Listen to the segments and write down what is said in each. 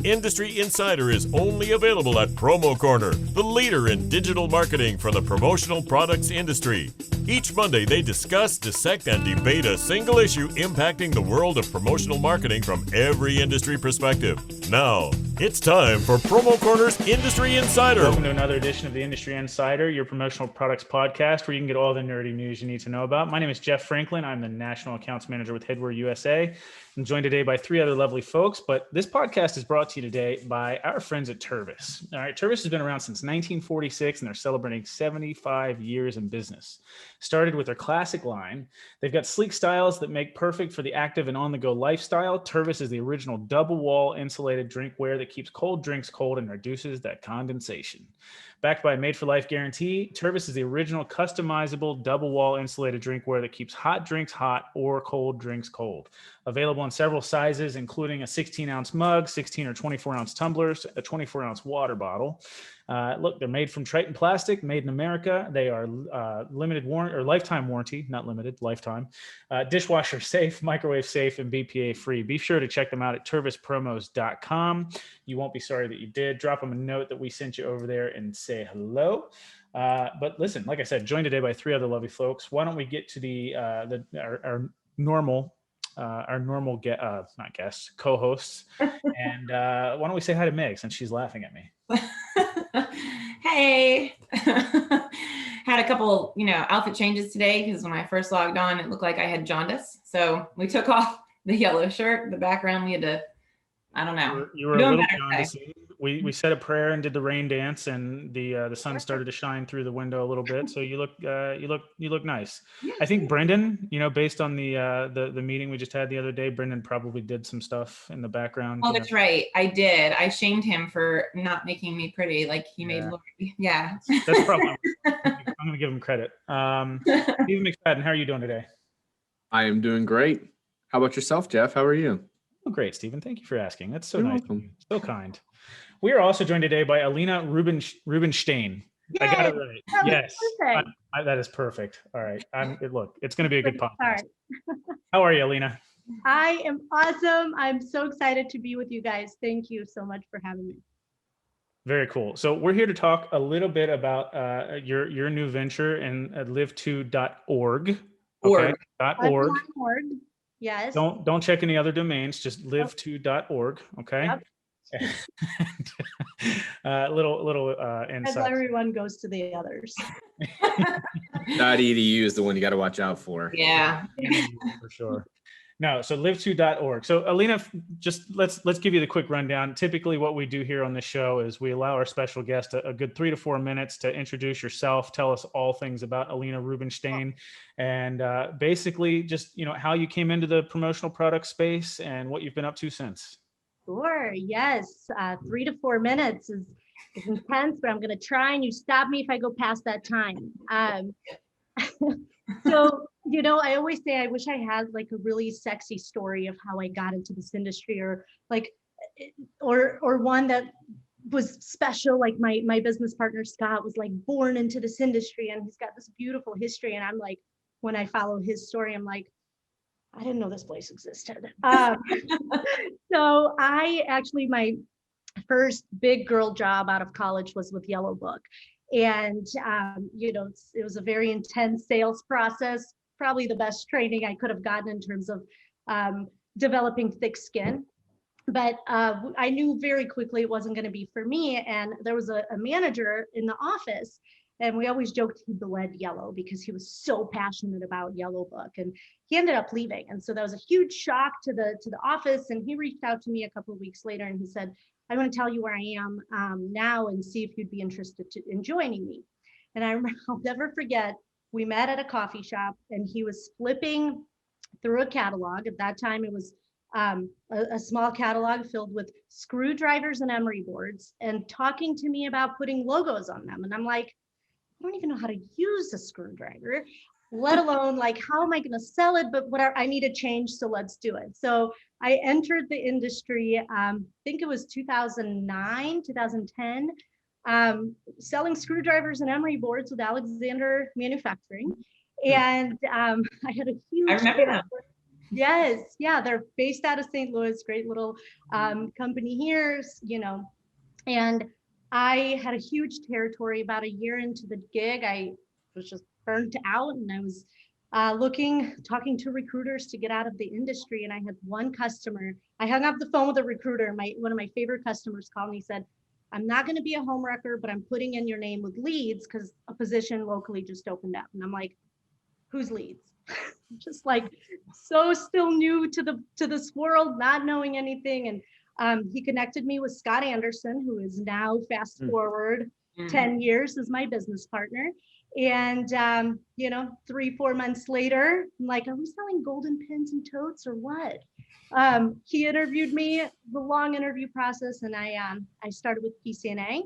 Industry Insider is only available at Promo Corner, the leader in digital marketing for the promotional products industry. Each Monday, they discuss, dissect, and debate a single issue impacting the world of promotional marketing from every industry perspective. Now, it's time for Promo Corner's Industry Insider. Welcome to another edition of the Industry Insider, your promotional products podcast, where you can get all the nerdy news you need to know about. My name is Jeff Franklin. I'm the National Accounts Manager with Headwear USA. I'm joined today by three other lovely folks, but this podcast is brought to you today by our friends at Tervis. All right, Tervis has been around since 1946, and they're celebrating 75 years in business. Started with their classic line. They've got sleek styles that make perfect for the active and on-the-go lifestyle. Tervis is the original double-wall insulated drinkware that keeps cold drinks cold and reduces that condensation. Backed by a made-for-life guarantee, Tervis is the original customizable double-wall insulated drinkware that keeps hot drinks hot or cold drinks cold. Available in several sizes, including a 16-ounce mug, 16 or 24-ounce tumblers, a 24-ounce water bottle. Look, they're made from Triton plastic, made in America. They are limited warranty or lifetime warranty, not limited, lifetime. Dishwasher safe, microwave safe, and BPA free. Be sure to check them out at tervispromos.com. You won't be sorry that you did. Drop them a note that we sent you over there and say hello. But listen, like I said, joined today by three other lovely folks. Why don't we get to our normal not guests, co-hosts, and why don't we say hi to Meg since she's laughing at me. Hey, had a couple, outfit changes today because when I first logged on, it looked like I had jaundice. So we took off the yellow shirt, the background. We had to, I don't know. You were a little jaundicey. We said a prayer and did the rain dance, and the sun started to shine through the window a little bit. So you look nice. Yeah. I think Brendan, based on the meeting we just had the other day, Brendan probably did some stuff in the background. Oh, that's right. I did. I shamed him for not making me pretty, like he made Lori. Yeah. That's probably. I'm going to give him credit. Stephen McFadden, how are you doing today? I am doing great. How about yourself, Jeff? How are you? Oh, great, Stephen. Thank you for asking. That's so You're nice. welcome. So kind. We are also joined today by Alina Rubinshteyn. Yay! I got it right. That Yes. That is perfect. All right. Look, it's going to be a good podcast. All right. How are you, Alina? I am awesome. I'm so excited to be with you guys. Thank you so much for having me. Very cool. So we're here to talk a little bit about your new venture and live2.org. Okay. .org. .org. Yes. Don't check any other domains. Just live2.org. Okay. Yep. little insight. As everyone goes to the others. .edu is the one you got to watch out for. Yeah. For sure. No, so live2.org. So Alina, just let's give you the quick rundown. Typically what we do here on the show is we allow our special guest a good 3 to 4 minutes to introduce yourself, tell us all things about Alina Rubinshteyn, and basically just, how you came into the promotional product space and what you've been up to since. Sure. Yes. 3 to 4 minutes is intense, but I'm going to try, and you stop me if I go past that time. So, I always say I wish I had like a really sexy story of how I got into this industry, or one that was special. Like my business partner, Scott, was like born into this industry, and he's got this beautiful history. And I'm like, when I follow his story, I'm like, I didn't know this place existed. So my first big girl job out of college was with Yellow Book. And, it was a very intense sales process, probably the best training I could have gotten in terms of developing thick skin. But I knew very quickly it wasn't going to be for me. And there was a manager in the office, and we always joked he bled yellow because he was so passionate about Yellow Book, and he ended up leaving. And so that was a huge shock to the office. And he reached out to me a couple of weeks later, and he said, I want to tell you where I am now and see if you'd be interested in joining me. And I remember, I'll never forget, we met at a coffee shop, and he was flipping through a catalog. At that time, it was a small catalog filled with screwdrivers and emery boards, and talking to me about putting logos on them. And I'm like, I don't even know how to use a screwdriver, let alone like, how am I going to sell it? But whatever, I need a change, so let's do it. So I entered the industry, I think it was 2009, 2010, selling screwdrivers and emery boards with Alexander Manufacturing. And I had a huge, I remember that. Yes, yeah, they're based out of St. Louis, great little company here, and I had a huge territory. About a year into the gig, I was just burnt out, and I was talking to recruiters to get out of the industry. And I had one customer. I hung up the phone with a recruiter. One of my favorite customers called me, said, "I'm not going to be a home wrecker, but I'm putting in your name with leads because a position locally just opened up." And I'm like, "Who's leads?" Just like so still new to this world, not knowing anything. And he connected me with Scott Anderson, who is now fast forward 10 years as my business partner. And 3-4 months later, I'm like, "Are we selling golden pins and totes or what?" He interviewed me, the long interview process, and I started with PCNA.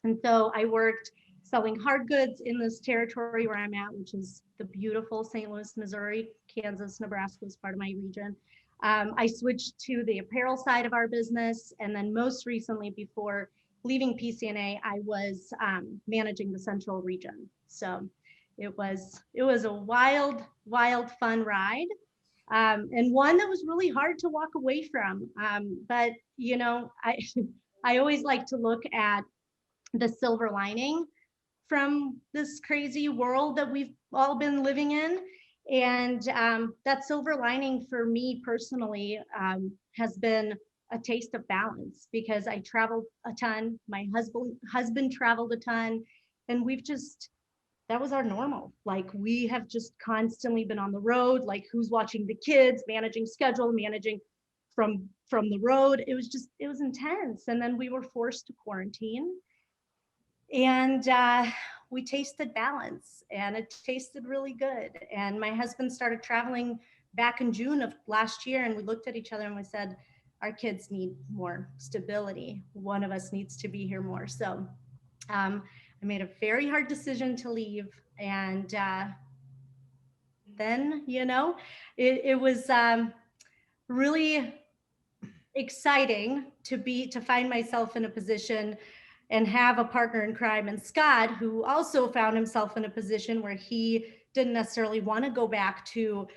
And so I worked selling hard goods in this territory where I'm at, which is the beautiful St. Louis, Missouri. Kansas, Nebraska is part of my region. I switched to the apparel side of our business. And then most recently, before leaving PCNA, I was managing the central region. So it was a wild, fun ride. And one that was really hard to walk away from. But, I always like to look at the silver lining from this crazy world that we've all been living in. And that silver lining for me personally has been a taste of balance, because I traveled a ton. My husband traveled a ton, and that was our normal. Like, we have just constantly been on the road, like who's watching the kids, managing schedule, managing from the road. It was intense. And then we were forced to quarantine, and we tasted balance, and it tasted really good. And my husband started traveling back in June of last year, and we looked at each other and we said, our kids need more stability. One of us needs to be here more. So I made a very hard decision to leave. And then, it was really exciting to find myself in a position and have a partner in crime, and Scott, who also found himself in a position where he didn't necessarily want to go back to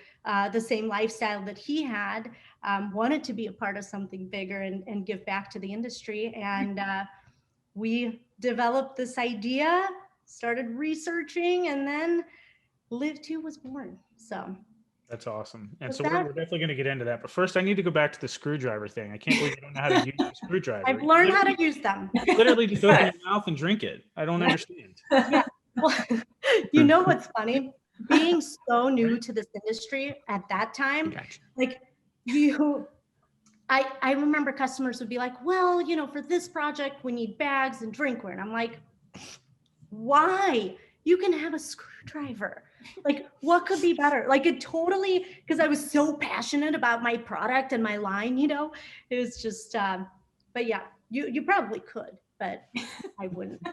the same lifestyle that he had, wanted to be a part of something bigger and give back to the industry. And we developed this idea, started researching, and then Live 2 was born. So that's awesome. And so we're definitely going to get into that. But first, I need to go back to the screwdriver thing. I can't believe you don't know how to use a screwdriver. I've learned how to use them. Literally just open your mouth and drink it. I don't understand. Yeah. Well, you know what's funny? Being so new to this industry at that time, like I remember customers would be like, "Well, for this project, we need bags and drinkware." And I'm like, "Why? You can have a screwdriver. Like, what could be better?" Like, it totally, because I was so passionate about my product and my line, it was just, but yeah, you probably could, but I wouldn't.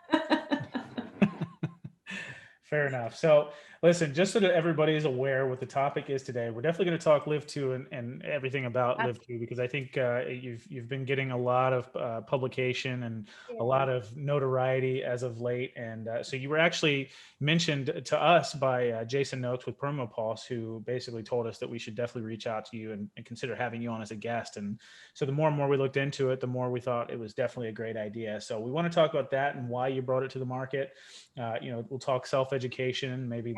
Fair enough. So listen, just so that everybody is aware what the topic is today, we're definitely going to talk Live 2 and everything about Live 2, because I think you've been getting a lot of publication and a lot of notoriety as of late. And so you were actually mentioned to us by Jason Noakes with Promo Pulse, who basically told us that we should definitely reach out to you and consider having you on as a guest. And so the more and more we looked into it, the more we thought it was definitely a great idea. So we want to talk about that and why you brought it to the market. We'll talk self-education, maybe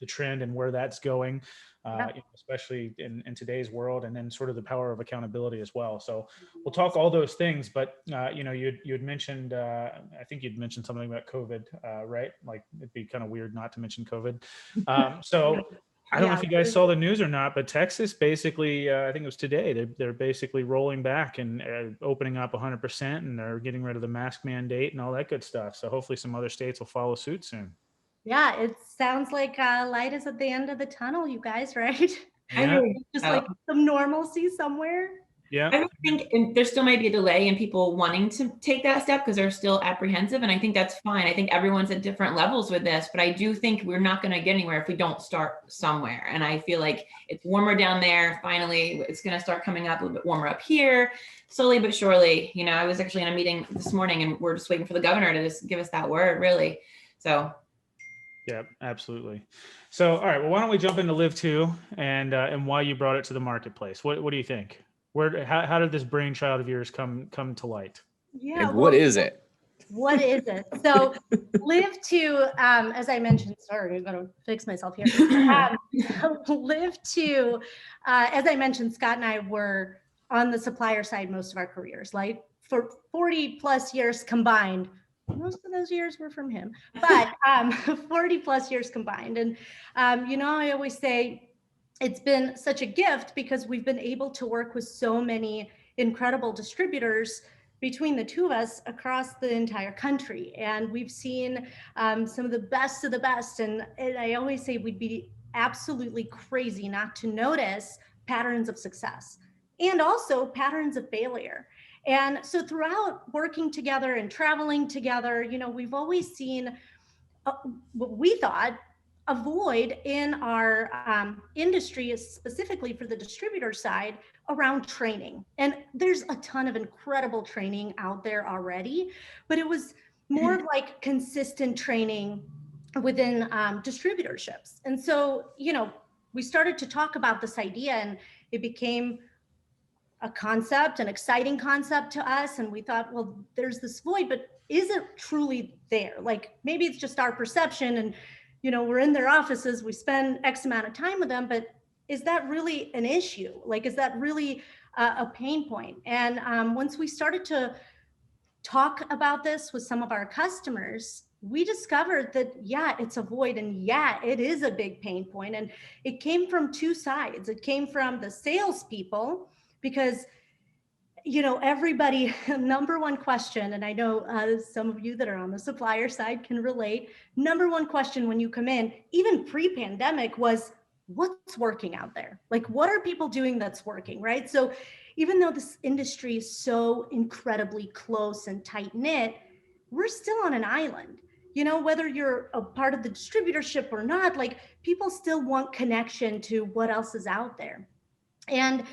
the trend and where that's going, especially in today's world, and then sort of the power of accountability as well. So we'll talk all those things. But you had mentioned, I think you'd mentioned something about COVID, right? Like, it'd be kind of weird not to mention COVID. So I don't know if you guys saw the news or not, but Texas basically, I think it was today, they're basically rolling back and opening up 100%, and they're getting rid of the mask mandate and all that good stuff. So hopefully some other states will follow suit soon. Yeah, it sounds like light is at the end of the tunnel, you guys, right? Yeah. Just like some normalcy somewhere. Yeah. I think there still might be a delay in people wanting to take that step because they're still apprehensive. And I think that's fine. I think everyone's at different levels with this, but I do think we're not going to get anywhere if we don't start somewhere. And I feel like it's warmer down there. Finally, it's going to start coming up a little bit warmer up here, slowly but surely. I was actually in a meeting this morning, and we're just waiting for the governor to just give us that word, really. So Yeah, absolutely. So, all right, well, why don't we jump into Live 2 and why you brought it to the marketplace? What do you think? How did this brainchild of yours come to light? Yeah, And what is it? what is it? So Live 2, as I mentioned, sorry, I'm gonna fix myself here. Live 2, as I mentioned, Scott and I were on the supplier side most of our careers, like for 40 plus years combined. Most of those years were from him, but 40 plus years combined. And, I always say it's been such a gift because we've been able to work with so many incredible distributors between the two of us across the entire country. And we've seen some of the best of the best. And I always say we'd be absolutely crazy not to notice patterns of success and also patterns of failure. And so throughout working together and traveling together, we've always seen what we thought a void in our industry, specifically for the distributor side, around training. And there's a ton of incredible training out there already, but it was more of like consistent training within distributorships. And so, we started to talk about this idea and it became a concept, an exciting concept to us. And we thought, well, there's this void, but is it truly there? Like maybe it's just our perception and, we're in their offices, we spend X amount of time with them, but is that really an issue? Like, is that really a pain point? And once we started to talk about this with some of our customers, we discovered that, yeah, it's a void and yeah, it is a big pain point. And it came from two sides. It came from the salespeople because everybody, number one question, and I know some of you that are on the supplier side can relate, number one question when you come in, even pre-pandemic, was what's working out there? Like, what are people doing that's working, right? So even though this industry is so incredibly close and tight knit, we're still on an island. Whether you're a part of the distributorship or not, like people still want connection to what else is out there. And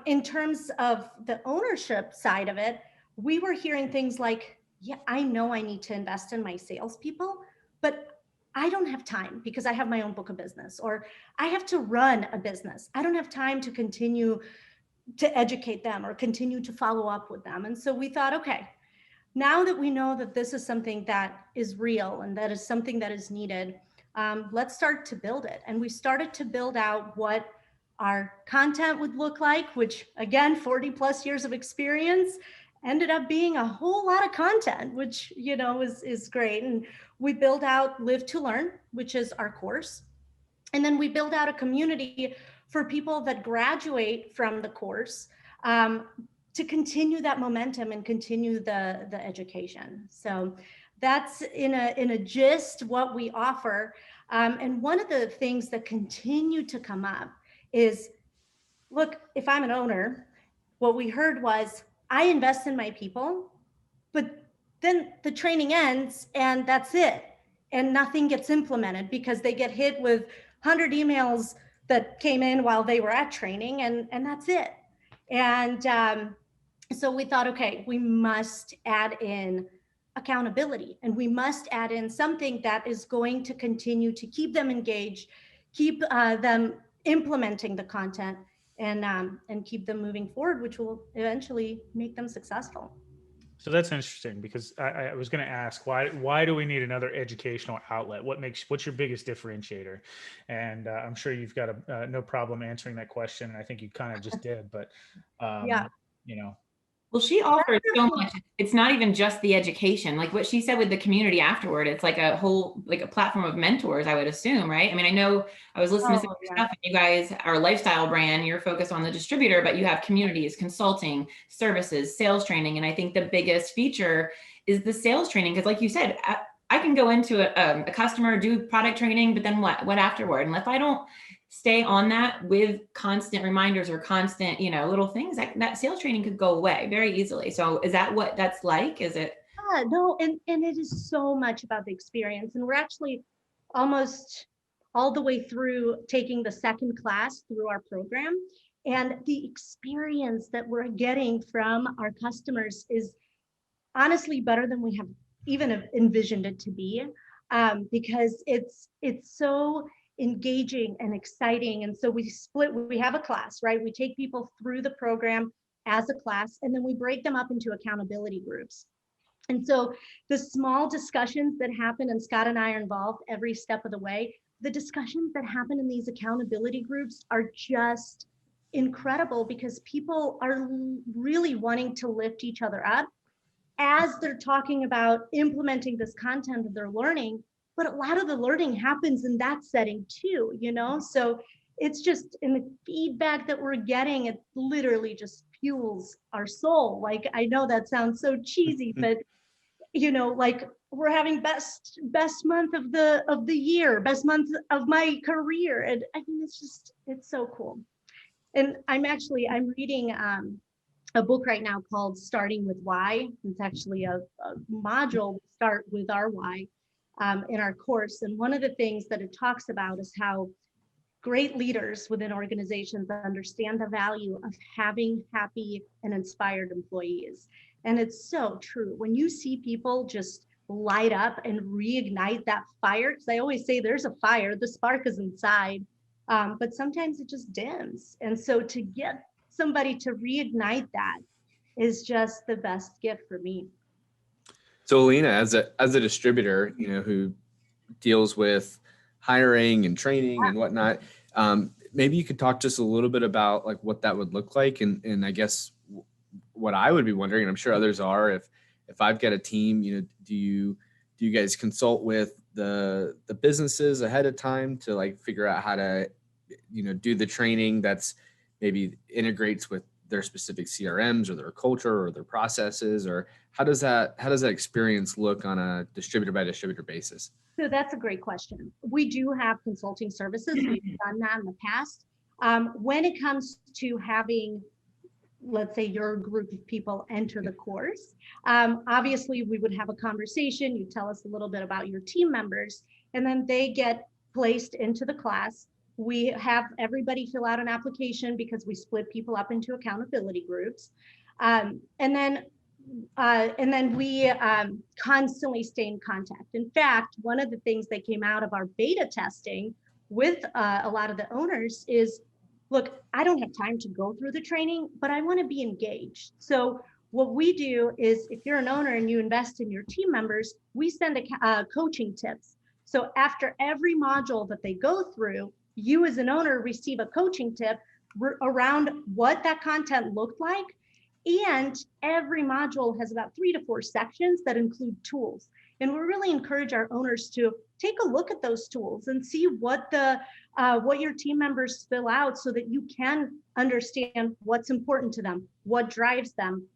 in terms of the ownership side of it, we were hearing things like, yeah, I know I need to invest in my salespeople, but I don't have time because I have my own book of business, or I have to run a business. I don't have time to continue to educate them or continue to follow up with them. And so we thought, okay, now that we know that this is something that is real and that is something that is needed, let's start to build it. And we started to build out what our content would look like, which again, 40 plus years of experience ended up being a whole lot of content, which, is great. And we build out Live to Learn, which is our course. And then we build out a community for people that graduate from the course to continue that momentum and continue the education. So that's in a gist what we offer. And one of the things that continue to come up is, look, if I'm an owner, what we heard was, I invest in my people, but then the training ends and that's it. And nothing gets implemented because they get hit with 100 emails that came in while they were at training and that's it. And so we thought, okay, we must add in accountability and we must add in something that is going to continue to keep them engaged, keep them implementing the content and keep them moving forward, which will eventually make them successful. So that's interesting because I was going to ask why do we need another educational outlet? What's your biggest differentiator? And I'm sure you've got no problem answering that question. And I think you kind of just did, but Yeah. Well, she offers so much. It's not even just the education, like what she said with the community afterward. It's like a whole, like a platform of mentors, I would assume, right? I mean, I know I was listening to some of your stuff and you guys are a lifestyle brand, you're focused on the distributor, but you have communities, consulting, services, sales training. And I think the biggest feature is the sales training. Because like you said, I can go into a customer, do product training, but then what afterward? And if I don't stay on that with constant reminders or constant, little things, that sales training could go away very easily. So is that what that's like? Is it? No, and it is so much about the experience. And we're actually almost all the way through taking the second class through our program. And the experience that we're getting from our customers is honestly better than we have even envisioned it to be. because it's so engaging and exciting. And so we have a class, right? We take people through the program as a class, and then we break them up into accountability groups. And so the small discussions that happen, and Scott and I are involved every step of the way, the discussions that happen in these accountability groups are just incredible, because people are really wanting to lift each other up as they're talking about implementing this content that they're learning. But a lot of the learning happens in that setting too, so it's just in the feedback that we're getting, it literally just fuels our soul. Like, I know that sounds so cheesy, but like, we're having best month of the year, best month of my career. And I mean, it's so cool. And I'm reading a book right now called Starting with Why. It's actually a module, Start with Our Why, in our course. And one of the things that it talks about is how great leaders within organizations understand the value of having happy and inspired employees. And it's so true. When you see people just light up and reignite that fire, because I always say there's a fire, the spark is inside, but sometimes it just dims. And so to get somebody to reignite that is just the best gift for me. So Alina, as a distributor, who deals with hiring and training and whatnot, maybe you could talk just a little bit about like what that would look like. And I guess what I would be wondering, and I'm sure others are, if I've got a team, do you guys consult with the businesses ahead of time to like figure out how to, do the training that's maybe integrates with their specific CRMs or their culture or their processes, or how does that experience look on a distributor by distributor basis? So that's a great question. We do have consulting services. We've done that in the past. When it comes to having, let's say, your group of people enter the course, obviously we would have a conversation. You tell us a little bit about your team members, and then they get placed into the class. We have everybody fill out an application because we split people up into accountability groups. And then we constantly stay in contact. In fact, one of the things that came out of our beta testing with a lot of the owners is, look, I don't have time to go through the training, but I want to be engaged. So what we do is, if you're an owner and you invest in your team members, we send coaching tips. So after every module that they go through, you as an owner receive a coaching tip around what that content looked like. And every module has about 3 to 4 sections that include tools. And we really encourage our owners to take a look at those tools and see what your team members fill out, so that you can understand what's important to them, what drives them.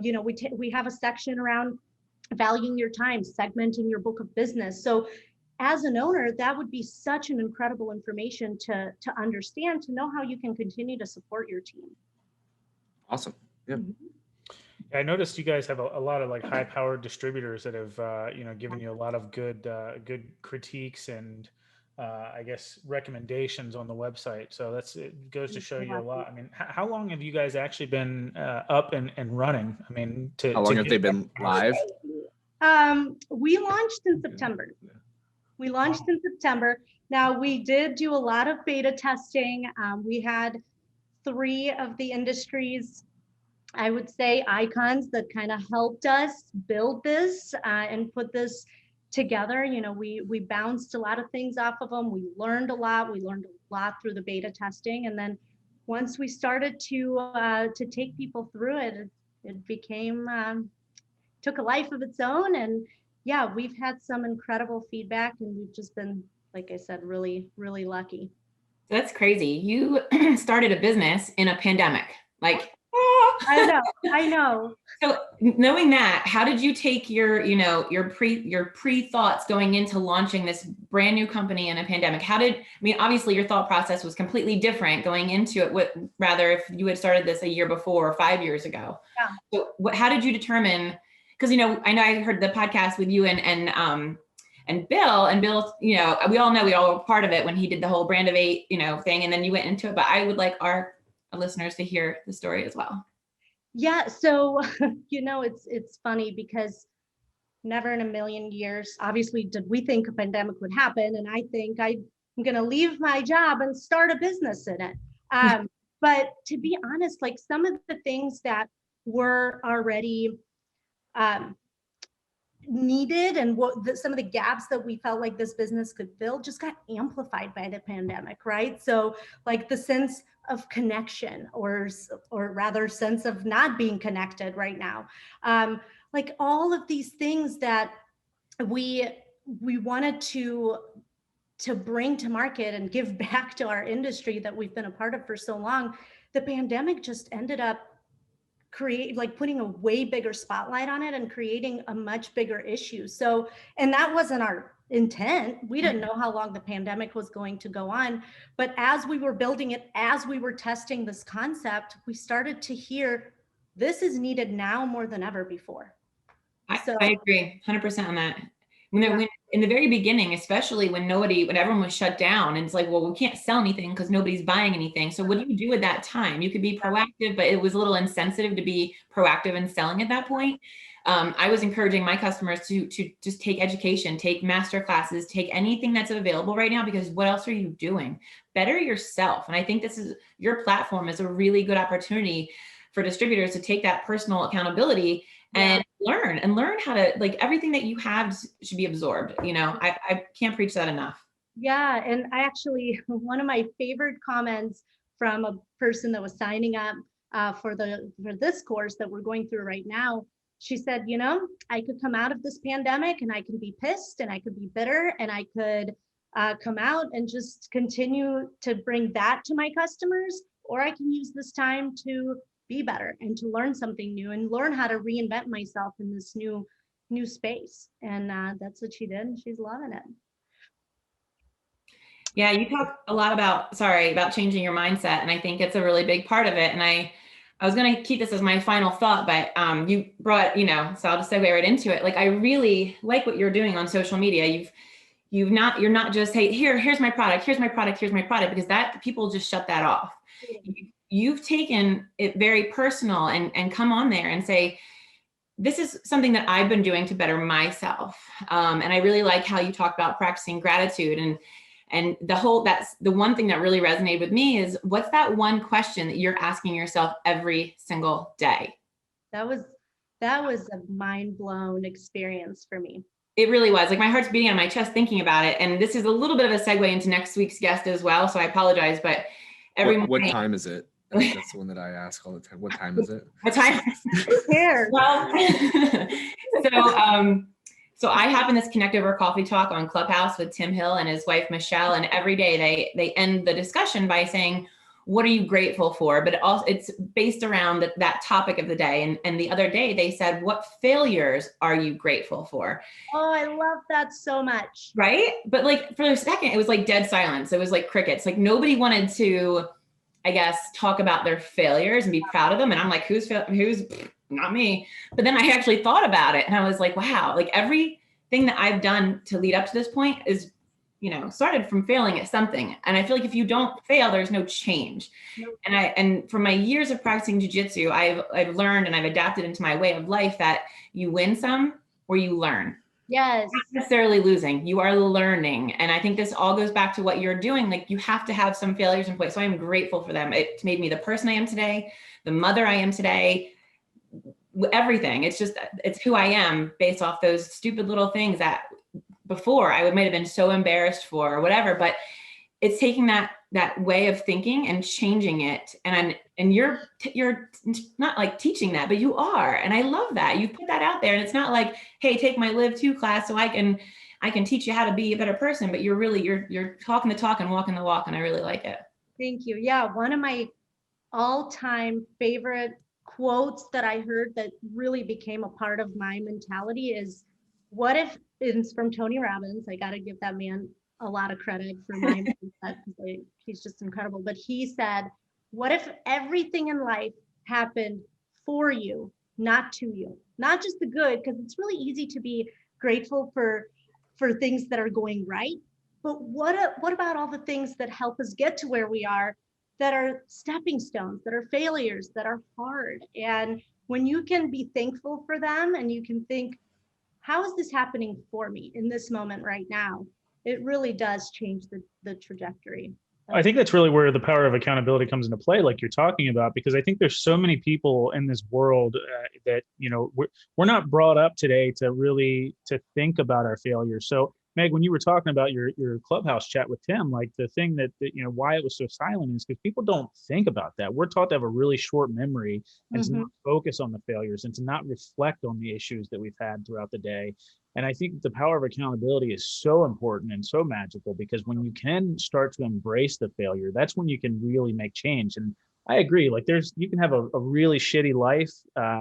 We have a section around valuing your time, segmenting your book of business. So as an owner, that would be such an incredible information to understand, to know how you can continue to support your team. Awesome. Yeah. I noticed you guys have a lot of like high-powered distributors that have given you a lot of good critiques and I guess recommendations on the website. So it goes to show you a lot. I mean, how long have you guys actually been up and running? I mean, how long have they been live? We launched in September. Now, we did do a lot of beta testing. We had 3 of the industries, I would say, icons that kind of helped us build this and put this together. We bounced a lot of things off of them. We learned a lot. Through the beta testing. And then once we started to take people through it, it became, took a life of its own. And yeah, we've had some incredible feedback, and we've just been, like I said, really, really lucky. That's crazy. You started a business in a pandemic. Like, I know. So knowing that, how did you take your pre-thoughts going into launching this brand new company in a pandemic? Obviously your thought process was completely different going into it, rather if you had started this a year before or 5 years ago. Yeah. So how did you determine, because, I know I heard the podcast with you and Bill, we all know we all were part of it when he did the whole Brand of 8, thing, and then you went into it, but I would like our listeners to hear the story as well. Yeah, so it's funny because never in a million years. Obviously, did we think a pandemic would happen? And I think I'm going to leave my job and start a business in it. But to be honest, like some of the things that were already needed and some of the gaps that we felt like this business could fill just got amplified by the pandemic, right? So like the sense of connection or rather sense of not being connected right now. Like all of these things that we wanted to bring to market and give back to our industry that we've been a part of for so long, the pandemic just ended up putting a way bigger spotlight on it and creating a much bigger issue. So, and that wasn't our intent. We didn't know how long the pandemic was going to go on, but as we were building it, as we were testing this concept, we started to hear this is needed now more than ever before. I agree 100% on that. When in the very beginning, especially when everyone was shut down and it's like, well, we can't sell anything because nobody's buying anything. So what do you do at that time? You could be proactive, but it was a little insensitive to be proactive in selling at that point. I was encouraging my customers to just take education, take master classes, take anything that's available right now, because what else are you doing? Better yourself. And I think your platform is a really good opportunity for distributors to take that personal accountability and learn how to, like, everything that you have should be absorbed. I can't preach that enough. Yeah. And I actually, one of my favorite comments from a person that was signing up for this course that we're going through right now, she said, I could come out of this pandemic and I can be pissed and I could be bitter and I could come out and just continue to bring that to my customers, or I can use this time to be better and to learn something new and learn how to reinvent myself in this new space. And that's what she did, and she's loving it. Yeah, you talk a lot about changing your mindset, and I think it's a really big part of it. And I was going to keep this as my final thought, but you brought, so I'll just segue right into it. Like, I really like what you're doing on social media. You're not just, hey, here's my product, here's my product, because that people just shut that off. You've taken it very personal and come on there and say, this is something that I've been doing to better myself. And I really like how you talk about practicing gratitude and that's the one thing that really resonated with me is, what's that one question that you're asking yourself every single day? That was a mind blown experience for me. It really was. Like, my heart's beating on my chest thinking about it. And this is a little bit of a segue into next week's guest as well. So I apologize, but every morning. What time is it? That's the one that I ask all the time. What time is it? What time? Here. Well, so I have in this Connect Over Coffee Talk on Clubhouse with Tim Hill and his wife, Michelle. And every day they end the discussion by saying, what are you grateful for? But it's based around that topic of the day. And the other day they said, what failures are you grateful for? Oh, I love that so much. Right? But like for a second, it was like dead silence. It was like crickets. Like nobody wanted to, I guess, talk about their failures and be proud of them. And I'm like, who's not me? But then I actually thought about it and I was like, wow, like everything that I've done to lead up to this point is, started from failing at something. And I feel like if you don't fail, there's no change. Nope. And from my years of practicing jujitsu, I've learned and I've adapted into my way of life that you win some or you learn. Yes. Not necessarily losing, you are learning. And I think this all goes back to what you're doing. Like, you have to have some failures in place. So I'm grateful for them. It made me the person I am today, the mother I am today, everything. It's who I am based off those stupid little things that before I might have been so embarrassed for or whatever, but it's taking that way of thinking and changing it. And you're not like teaching that, but you are. And I love that you put that out there. And it's not like, hey, take my Live 2 class so I can teach you how to be a better person, but you're talking the talk and walking the walk. And I really like it. Thank you. Yeah. One of my all-time favorite quotes that I heard that really became a part of my mentality is, what if, it's from Tony Robbins. I got to give that man a lot of credit for my mindset. He's just incredible. But he said, what if everything in life happened for you, not to you? Not just the good, because it's really easy to be grateful for things that are going right. But what about all the things that help us get to where we are, that are stepping stones, that are failures, that are hard? And when you can be thankful for them and you can think, how is this happening for me in this moment right now? It really does change the trajectory. I think that's really where the power of accountability comes into play, like you're talking about, because I think there's so many people in this world that, you know, we're not brought up today to really to think about our failures. So Meg, when you were talking about your Clubhouse chat with Tim, like the thing that you know, why it was so silent is because people don't think about that. We're taught to have a really short memory and to not focus on the failures and to not reflect on the issues that we've had throughout the day. And I think the power of accountability is so important and so magical, because when you can start to embrace the failure, that's when you can really make change. And I agree, like you can have a really shitty life,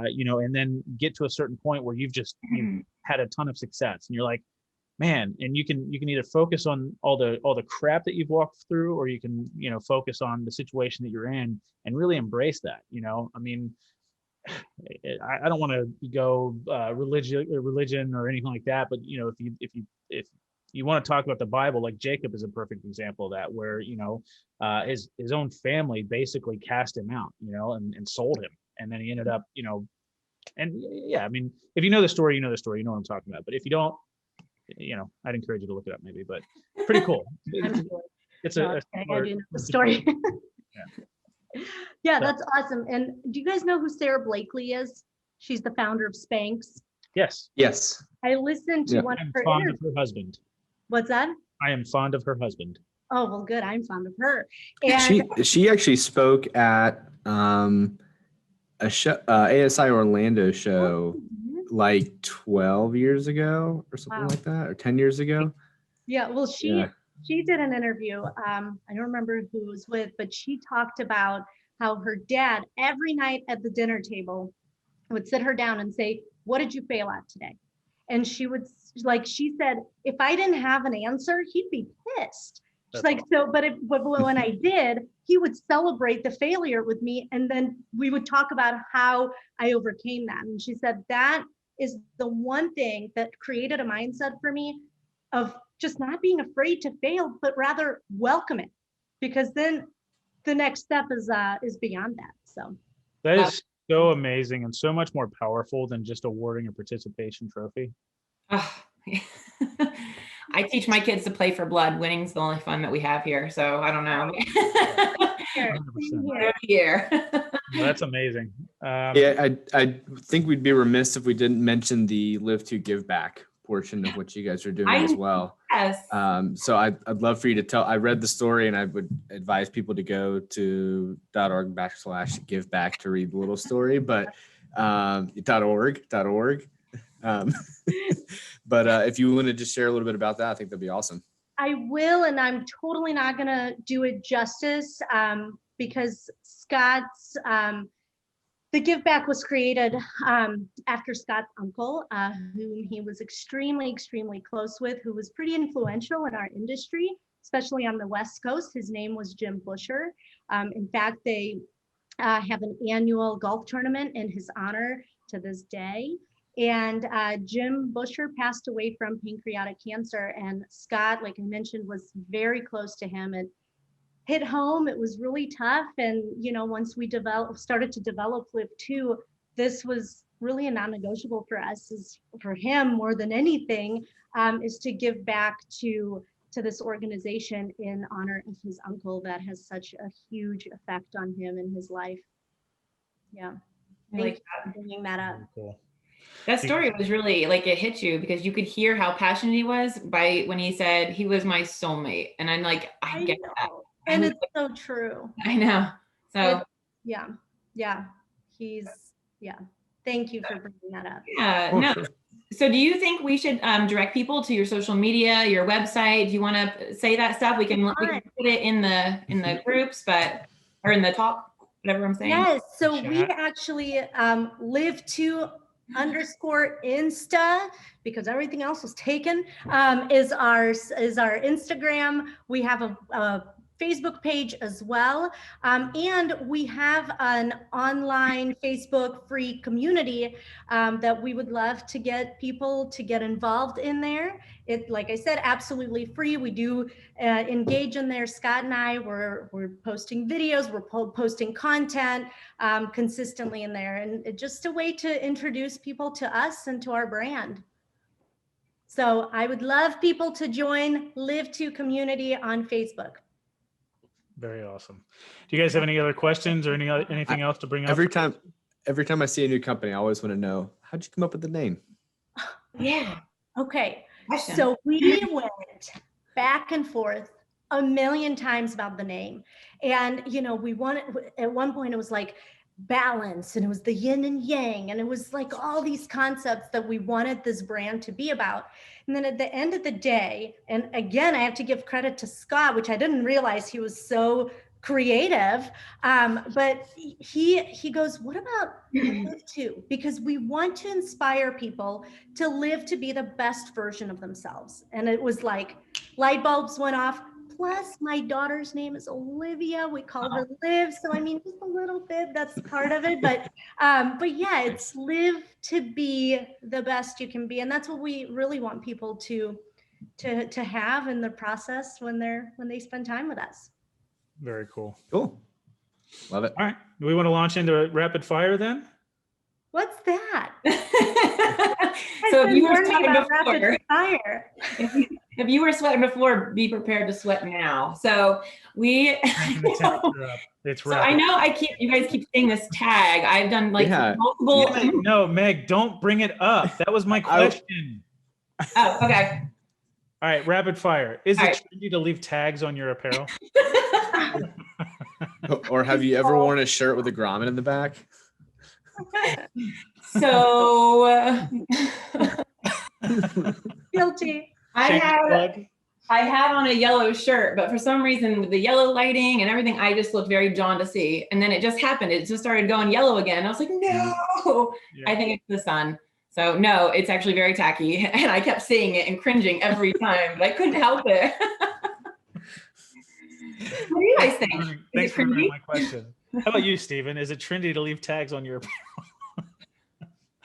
you know, and then get to a certain point where you've had a ton of success and you're like, man, and you can either focus on all the crap that you've walked through, or you can, you know, focus on the situation that you're in and really embrace that. You know, I mean, I don't want to go religion or anything like that, but you know, if you want to talk about the Bible, like Jacob is a perfect example of that, where you know his own family basically cast him out, you know, and sold him, and then he ended up, you know, and yeah, I mean, if you know the story, you know the story, you know what I'm talking about. But if you don't, you know, I'd encourage you to look it up maybe. But pretty cool. It's I do know the story. Yeah. Yeah, that's awesome. And do you guys know who Sarah Blakely is? She's the founder of Spanx. Yes. Yes. I listened to one of her fond interviews. of her husband. What's that? I am fond of her husband. Oh, well, good. I'm fond of her. And She actually spoke at a show, ASI Orlando show like 12 years ago or something like that, or 10 years ago. Yeah, well, she did an interview. I don't remember who it was with, but she talked about how her dad every night at the dinner table would sit her down and say, "What did you fail at today?" And she would, like, she said, if I didn't have an answer, he'd be pissed. She's like, so, but when I did, he would celebrate the failure with me. And then we would talk about how I overcame that. And she said, that is the one thing that created a mindset for me of just not being afraid to fail, but rather welcome it, because then the next step is beyond that. So that is so amazing and so much more powerful than just awarding a participation trophy. I teach my kids to play for blood. Winning's the only fun that we have here. So I don't know. Here. That's amazing. Yeah, I think we'd be remiss if we didn't mention the Live to Give Back portion of what you guys are doing as well. Yes. So I'd love for you to tell. I read the story, and I would advise people to go to .org/give back to read the little story, but .org. But if you want to just share a little bit about that, I think that'd be awesome. I will, and I'm totally not going to do it justice because Scott's, the Give Back was created after Scott's uncle, whom he was extremely, extremely close with, who was pretty influential in our industry, especially on the West Coast. His name was Jim Busher. In fact, they have an annual golf tournament in his honor to this day. And Jim Busher passed away from pancreatic cancer, and Scott, like I mentioned, was very close to him. It hit home. It was really tough. And, you know, once we started to develop Live 2, this was really a non-negotiable for us, is for him more than anything, is to give back to this organization in honor of his uncle that has such a huge effect on him in his life. Yeah. Thank you for bringing that up. Cool. That story was really like, it hit you because you could hear how passionate he was when he said he was my soulmate. And I'm like, I get that. And it's so true. I know. So yeah. Thank you for bringing that up. Yeah, no. Sure. So do you think we should direct people to your social media, your website? Do you want to say that stuff? We can put it in the groups, or in the talk, whatever I'm saying. Yes. So we actually Live to _Insta, because everything else was taken, is our Instagram. We have a Facebook page as well. And we have an online Facebook free community that we would love to get people to get involved in there. It, like I said, absolutely free. We do engage in there. Scott and I, we're posting videos, we're posting content consistently in there. And it's just a way to introduce people to us and to our brand. So I would love people to join Live To Community on Facebook. Very awesome. Do you guys have any other questions or anything else to bring up? Every time I see a new company, I always want to know, how'd you come up with the name? Yeah. Okay, Question. so we went back and forth a million times about the name. And, you know, we wanted, at one point it was like balance, and it was the yin and yang, and it was like all these concepts that we wanted this brand to be about. And then at the end of the day, and again, I have to give credit to Scott, which I didn't realize he was so creative, but he goes, what about live to? Because we want to inspire people to live to be the best version of themselves. And it was like light bulbs went off. Plus my daughter's name is Olivia. We call her Liv. So I mean, just a little bit, that's part of it. But yeah, it's live to be the best you can be. And that's what we really want people to have in the process when they spend time with us. Very cool. Cool. Love it. All right. Do we want to launch into rapid fire then? What's that? So if you were learning sweating about before, rapid fire. if you were sweating before, be prepared to sweat now. So we. It's So I know you guys keep saying this tag. I've done like multiple. No, Meg, don't bring it up. That was my question. Oh, okay. All right, rapid fire. Is All it right. trendy to leave tags on your apparel? Or have you ever worn a shirt with a grommet in the back? So Guilty. I Shameless had plug. I had on a yellow shirt, but for some reason with the yellow lighting and everything, I just looked very jaundicey. And then it just happened. It just started going yellow again. I was like, no, Yeah. I think it's the sun. So no, it's actually very tacky. And I kept seeing it and cringing every time, but I couldn't help it. What do you guys think? Thanks Is it for answering cringy? my question. How about you, Steven? Is it trendy to leave tags on your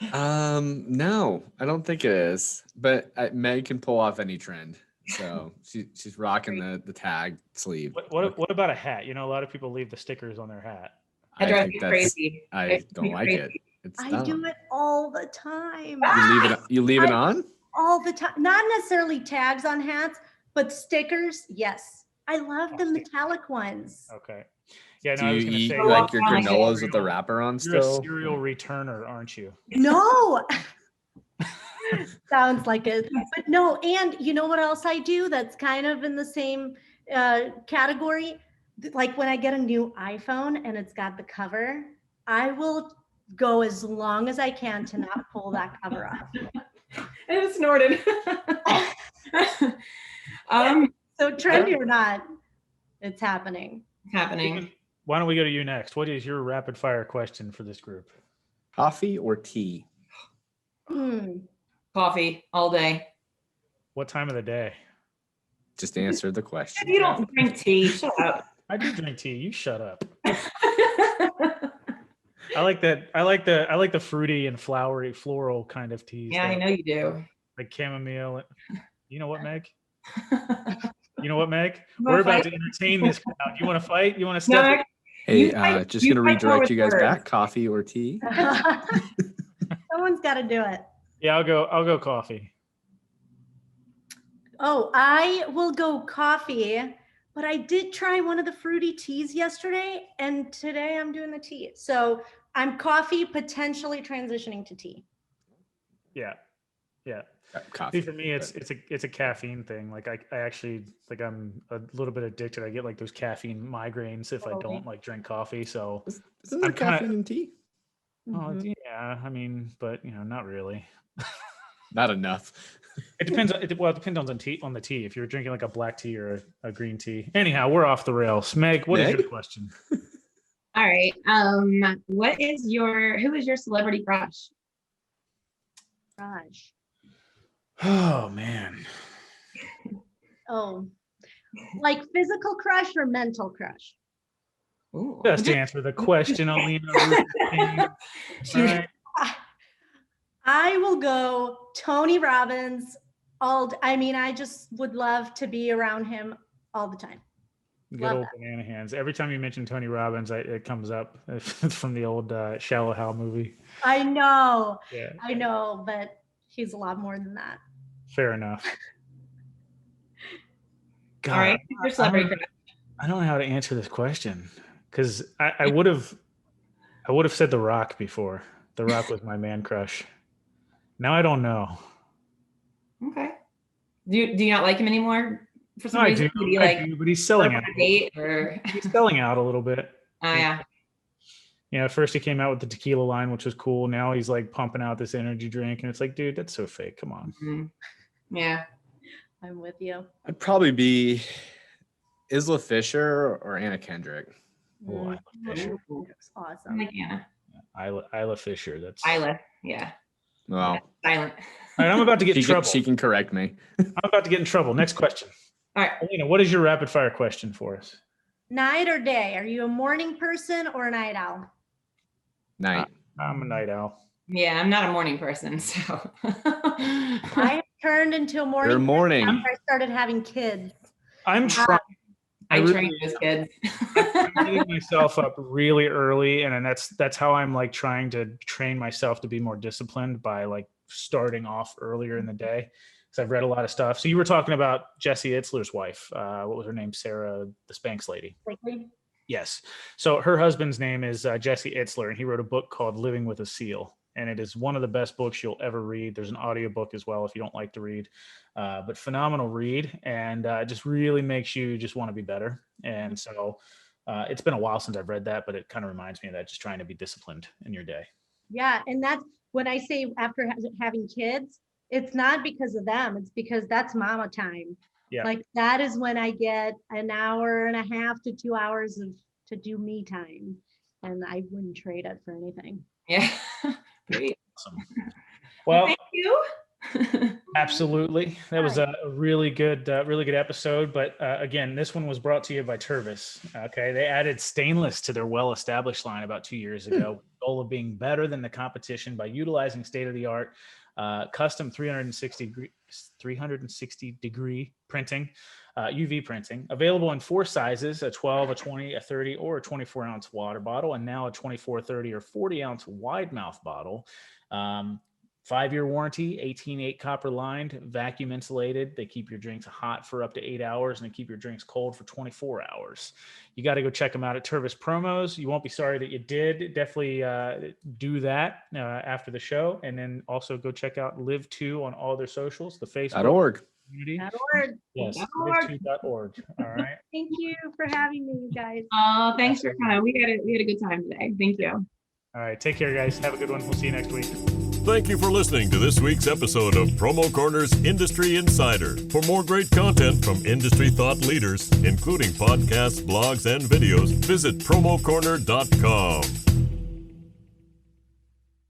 apparel? No, I don't think it is. But Meg can pull off any trend. So she's rocking the tag sleeve. What about a hat? You know, a lot of people leave the stickers on their hat. That drives me crazy. I don't like it. It's I dumb. do it all the time. You leave it on? All the time. Not necessarily tags on hats, but stickers. Yes. I love the metallic ones. Okay. Yeah, no, Do I was you going to eat say like your You're a granolas with the wrapper on you're a still? serial returner, aren't you? No. Sounds like it. But no, and you know what else I do that's kind of in the same category? Like when I get a new iPhone and it's got the cover, I will go as long as I can to not pull that cover off. I just snorted. So trendy or not, it's happening. Happening. Why don't we go to you next? What is your rapid fire question for this group? Coffee or tea? Coffee all day. What time of the day? Just answer the question. You don't drink tea. Shut up. I do drink tea. You shut up. I like that. I like the fruity and flowery, floral kind of teas. Yeah, I know you do. Like chamomile. You know what, Meg? You know what, Meg? You We're wanna about fight? to entertain this crowd. You want to fight? You want to No, step? Hey, just you gonna fight redirect with you guys words. back. Coffee or tea? Someone's got to do it. Yeah, I'll go coffee. Oh, I will go coffee, but I did try one of the fruity teas yesterday, and today I'm doing the tea. So I'm coffee, potentially transitioning to tea. Yeah. Coffee. See, for me, it's a caffeine thing. Like I actually like I'm a little bit addicted. I get like those caffeine migraines if I don't like drink coffee. So Isn't there I'm kinda- caffeine in tea? oh, yeah, I mean, but not really. Not enough. It depends. It depends on the tea. If you're drinking like a black tea or a green tea. Anyhow, we're off the rails. Meg, what is Meg? your question? All right. Who is your celebrity crush? Gosh. Oh man. Oh, like physical crush or mental crush? Ooh. Just answer the question, Alina. Rubinshteyn. All right. I will go Tony Robbins. I just would love to be around him all the time. Good Love old that. banana hands. Every time you mention Tony Robbins, it comes up. It's from the old Shallow Hal movie. I know, Yeah. I know, but he's a lot more than that. Fair enough. God, All right. Your celebrity crush. I don't know how to answer this question because I would have said The Rock before. The Rock was my man crush. Now I don't know. Okay. Do you not like him anymore? For some No, I reason, do. Maybe I like do, but he's selling go out. on a date or He's selling out a little bit. oh yeah. Yeah, at first he came out with the tequila line, which was cool. Now he's like pumping out this energy drink, and it's like, dude, that's so fake. Come on. Mhm. Yeah. I'm with you. I'd probably be Isla Fisher or Anna Kendrick. Oh, Isla Fisher. Ooh, I Awesome. like Anna. Isla Fisher. That's Isla. Yeah. Well, Silent. All right, I'm about to get in she can, trouble. she can correct me. I'm about to get in trouble. Next question. All right. Alina, what is your rapid fire question for us? Night or day? Are you a morning person or a night owl? Night. I'm a night owl. Yeah, I'm not a morning person, so I have turned into a morning You're person morning. after I started having kids. I'm trying. I really train those kids. I'm getting myself up really early, and then that's how I'm like trying to train myself to be more disciplined by like starting off earlier in the day. Because I've read a lot of stuff. So you were talking about Jesse Itzler's wife. What was her name? Sarah, the Spanx lady. Likely. Yes. So her husband's name is Jesse Itzler, and he wrote a book called Living with a Seal. And it is one of the best books you'll ever read. There's an audiobook as well if you don't like to read, but phenomenal read, and just really makes you just want to be better. And so it's been a while since I've read that, but it kind of reminds me of that, just trying to be disciplined in your day. Yeah. And that's when I say after having kids, it's not because of them. It's because that's mama time. Yeah. Like that is when I get an hour and a half to 2 hours to do me time. And I wouldn't trade it for anything. Yeah. Great. Awesome. Well, Thank you. absolutely. That was a really good episode. But again, this one was brought to you by Tervis. Okay. They added stainless to their well-established line about 2 years ago, with the goal of being better than the competition by utilizing state-of-the-art custom 360 degree printing, UV printing, available in 4 sizes: a 12, a 20, a 30, or a 24-ounce water bottle, and now a 24, 30, or 40-ounce wide mouth bottle. 5-year warranty, 18.8 copper lined, vacuum insulated. They keep your drinks hot for up to 8 hours, and they keep your drinks cold for 24 hours. You got to go check them out at Tervis Promos. You won't be sorry that you did. Definitely do that after the show. And then also go check out Live2 on all their socials, the Facebook .org. community. .org. Yes, .org. live2.org. All right. Thank you for having me, you guys. Oh, thanks for coming. We had a good time today. Thank you. All right. Take care, guys. Have a good one. We'll see you next week. Thank you for listening to this week's episode of Promo Corner's Industry Insider. For more great content from industry thought leaders, including podcasts, blogs, and videos, visit promocorner.com.